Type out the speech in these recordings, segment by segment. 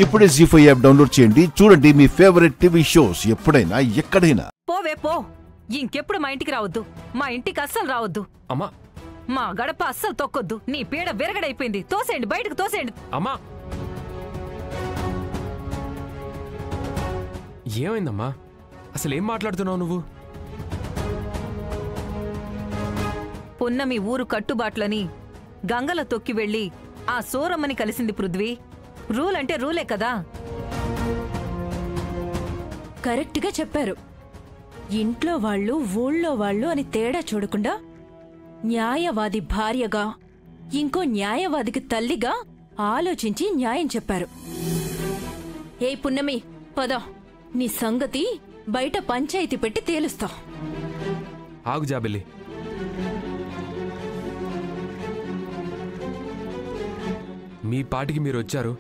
ఇప్పుడే జీ5 app download చేయండి. చూడండి మీ ఫేవరెట్ టీవీ షోస్ ఎప్పుడైనా ఎక్కడైనా. పోవే పో, ఇంకెప్పుడు మా ఇంటికి రావద్దు. మా ఇంటికి అస్సలు రావద్దు. అమ్మా, మా గడప అస్సలు తొక్కొద్దు. నీ పీడ విరగడైపోయింది. తోసేయండి, బయటకు తోసేయండి. అమ్మా ఏమైందమ్మా? అసలు ఏం మాట్లాడుతున్నావు నువ్వు? పున్నమి ఊరు కట్టుబాట్లని గంగల తొక్కి వెళ్లి ఆ సూరమ్మని కలిసింది పృథ్వీ. రూల్ అంటే రూలే కదా. కరెక్ట్గా చెప్పారు. ఇంట్లో వాళ్ళు ఊళ్ళో వాళ్ళు అని తేడా చూడకుండా న్యాయవాది భార్యగా ఇంకో న్యాయవాదికి తల్లిగా ఆలోచించి న్యాయం చెప్పారు. ఏ పున్నమి, పద, నీ సంగతి బయట పంచాయతీ పెట్టి తేలుస్తా. ఆగు జాబిల్లి. మీ పాటికి మీరు వచ్చారు,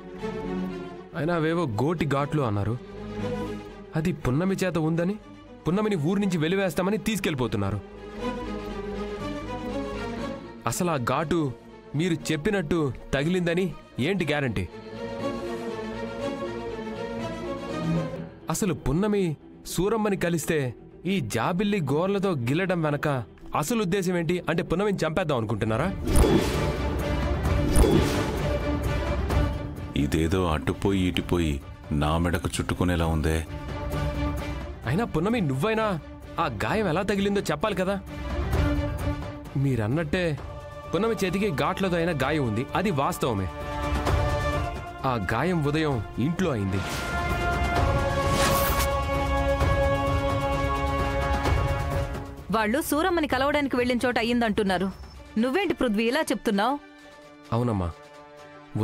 అయినా అవేవో గోటి ఘాట్లు అన్నారు. అది పున్నమి చేత ఉందని పున్నమిని ఊరి నుంచి వెలివేస్తామని తీసుకెళ్ళిపోతున్నారు. అసలు ఆ ఘాటు మీరు చెప్పినట్టు తగిలిందని ఏంటి గ్యారంటీ? అసలు పున్నమి సూరమ్మని కలిస్తే ఈ జాబిల్లి గోర్లతో గిల్లడం వెనక అసలు ఉద్దేశం ఏంటి? అంటే పున్నమిని చంపేద్దాం అనుకుంటున్నారా? ఇదేదో అటుపోయి ఇటుపోయి నా మెడకు చుట్టుకునేలా ఉందే. అయినా పున్నమి, నువ్వైనా ఆ గాయం ఎలా తగిలిందో చెప్పాలి కదా. మీరన్నట్టే పున్నమి చేతికి ఘాట్లతో అయినా గాయం ఉంది, అది వాస్తవమే. ఆ గాయం ఉదయం ఇంట్లో అయింది. వాళ్ళు సూరమ్మని కలవడానికి వెళ్లిన చోట అయ్యిందంటున్నారు. నువ్వేంటి పృథ్వీ ఇలా చెప్తున్నావు? అవునమ్మా,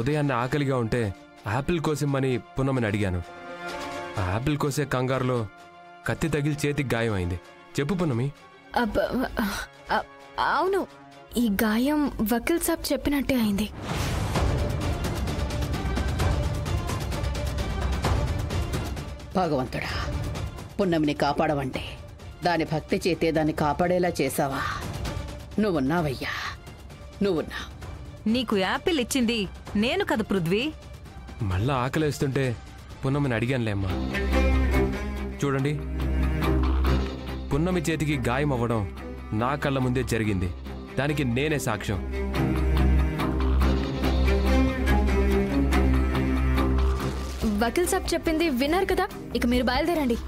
ఉదయాన్నే ఆకలిగా ఉంటే యాపిల్ కోసిమ్మని పున్నమని అడిగాను. ఆ యాపిల్ కోసే కంగారులో కత్తి తగిలి చేతికి గాయం అయింది. చెప్పు పున్నమి. అవును, ఈ గాయం వకీల్ సాబ్ చెప్పినట్టే అయింది. భగవంతుడా, పున్నమిని కాపాడవంటే దాని భక్తి చేతే దాన్ని కాపాడేలా చేసావా? నువ్వున్నావయ్యా, నువ్వున్నావు. నీకు యాపిల్ ఇచ్చింది నేను కదా పృథ్వీ. మళ్ళా ఆకలేస్తుంటే పున్నమిని అడిగానులేమ్మా. చూడండి, పున్నమి చేతికి గాయం అవ్వడం నా కళ్ళ ముందే జరిగింది. దానికి నేనే సాక్ష్యం. వకీల్ సాబ్ చెప్పింది విన్నారు కదా, ఇక మీరు బయలుదేరండి.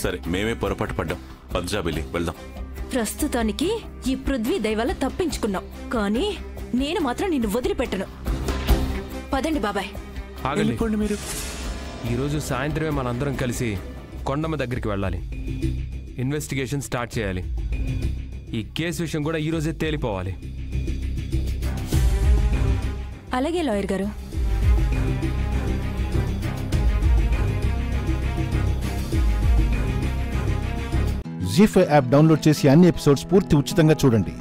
సరే, మేమే పొరపాటు పడ్డాం. పద్జాబిల్లి, వెళ్దాం. ప్రస్తుతానికి ఈ పృథ్వీ దయవల్ల తప్పించుకున్నాం, కానీ నేను మాత్రం నిన్ను వదిలిపెట్టను. పదండి బాబాయ్. ఆగండి మీరు. ఈరోజు సాయంత్రమే మనందరం కలిసి కొండమ్మ దగ్గరికి వెళ్ళాలి. ఇన్వెస్టిగేషన్ స్టార్ట్ చేయాలి. ఈ కేసు విషయం కూడా ఈరోజే తేలిపోవాలి. అలాగే లాయర్ గారు. జీ5 యాప్ డౌన్లోడ్ చేసి అన్ని ఎపిసోడ్స్ పూర్తి ఉచితంగా చూడండి.